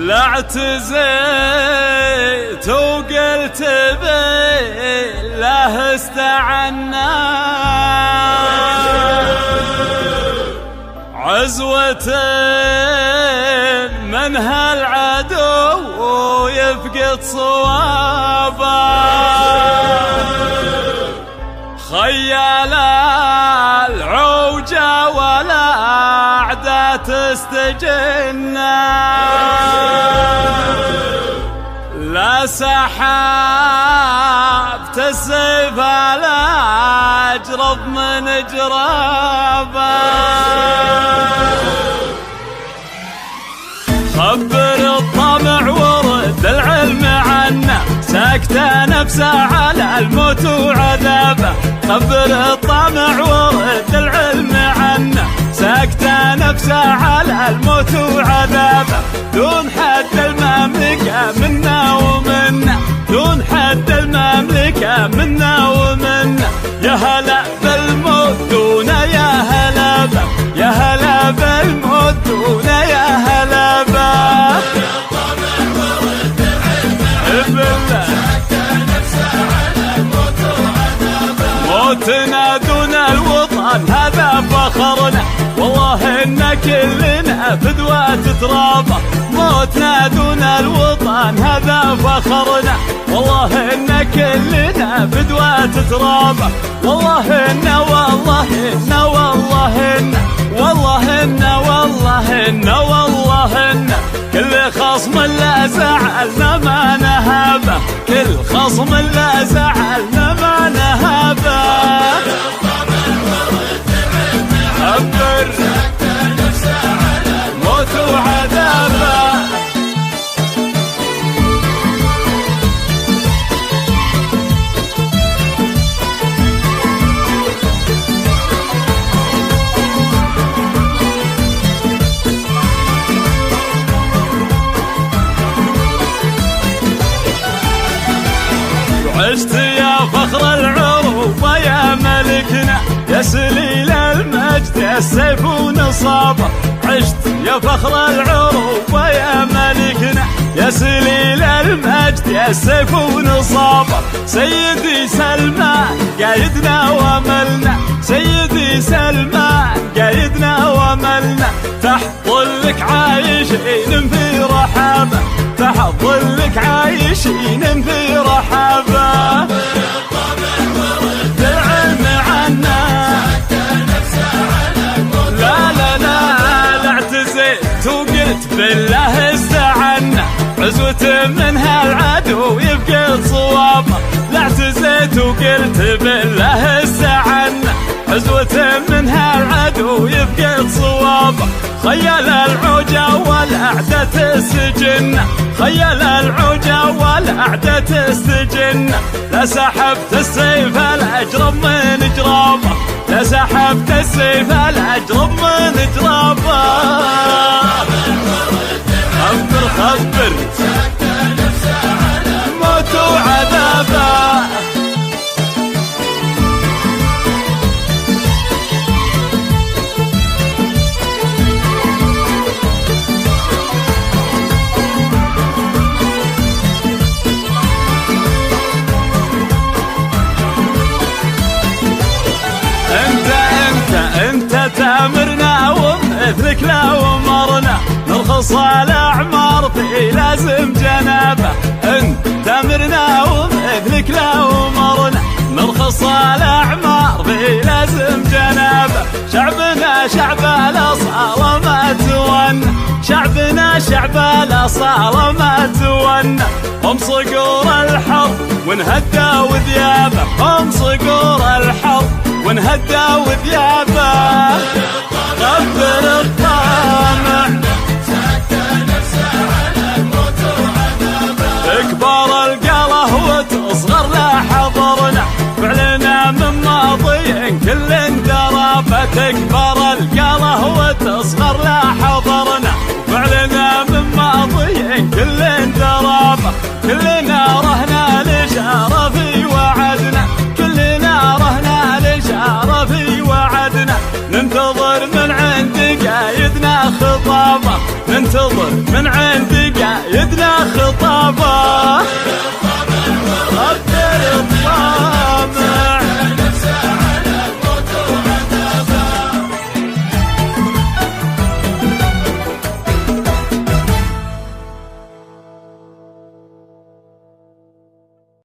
لا اعتزيت وقلت بالله استعنا عزوة من هالعدو يفقد صوابه خيال العوجة والأعداء تستجنا لا سحبت السيف لا أجرب من جرابه خبر الطمع ورد العلم عنه ساكتة نفسه على الموت وعذابه خبر الطمع ورد العلم عنه ساكتة نفسه على الموت وعذابه دون حد المملكة منا ومنا دون حد المملكة منا ومنا يا هلا بالموت دون يا هلا به يا هلا بالموت دون يا هلا به موتنا دون الوطن هذا فخرنا والله إن كلنا فدوة ترابه موتنا دون الوطن هذا فخرنا والله إن كلنا فدوة ترابه والله إن والله إن والله إن والله إن والله إن والله إن كل خصم لا زعلنا ما نهابه كل خصم لا زعلنا ما نهابه خبر موت وعذابه عشت يا فخر العروبة يا ملكنا يا سليل المجد يا السيف ونصابه عشت يا فخر العروبة يا ملكنا يا سليل المجد يا السيف ونصابه سيدي سلمان قايدنا وملنا سيدي سلمان قايدنا وملنا تحت ظلك عايشين في رحابه تحت ظلك عايشين في رحابه العلم عنا لا لا لا لا اعتزيت وقلت بالله استعنا عزوة من هالعدو يفقد صوابه لا اعتزيت وقلت بالله استعنا عزوة من هالعدو يفقد صوابه خيال العوجة والأعداء تسجن خيال العوجة والأعداء تسجن لا سحبت السيف الأجرب من جرابه لا سحبت السيف الأجرب من جرابه خبر خبر موت وعذابه انت تامرنا ومثلك لو مرنا نرخص الاعمار في لازم جنابه انت تامرنا ومثلك لو مرنا نرخص الاعمار في لازم جنابه شعبنا شعب الاصاله ما تونا شعبنا شعب الاصاله ما تونا هم صقور الحرب ونهدى وذيابه هم صقور الحرب ونهدى وذيابه خبر الطامع تكبر القله وتصغر لا حضرنا فعلنا من ماضي كل درابه تكبر القله وتصغر لا حضرنا فعلنا من ماضي كل درابه كلنا رهنا الاشاره في وعدنا كلنا رهنا الاشاره في وعدنا ننتظر من عند قايدنا خطابه ننتظر من عند زدنا خطوة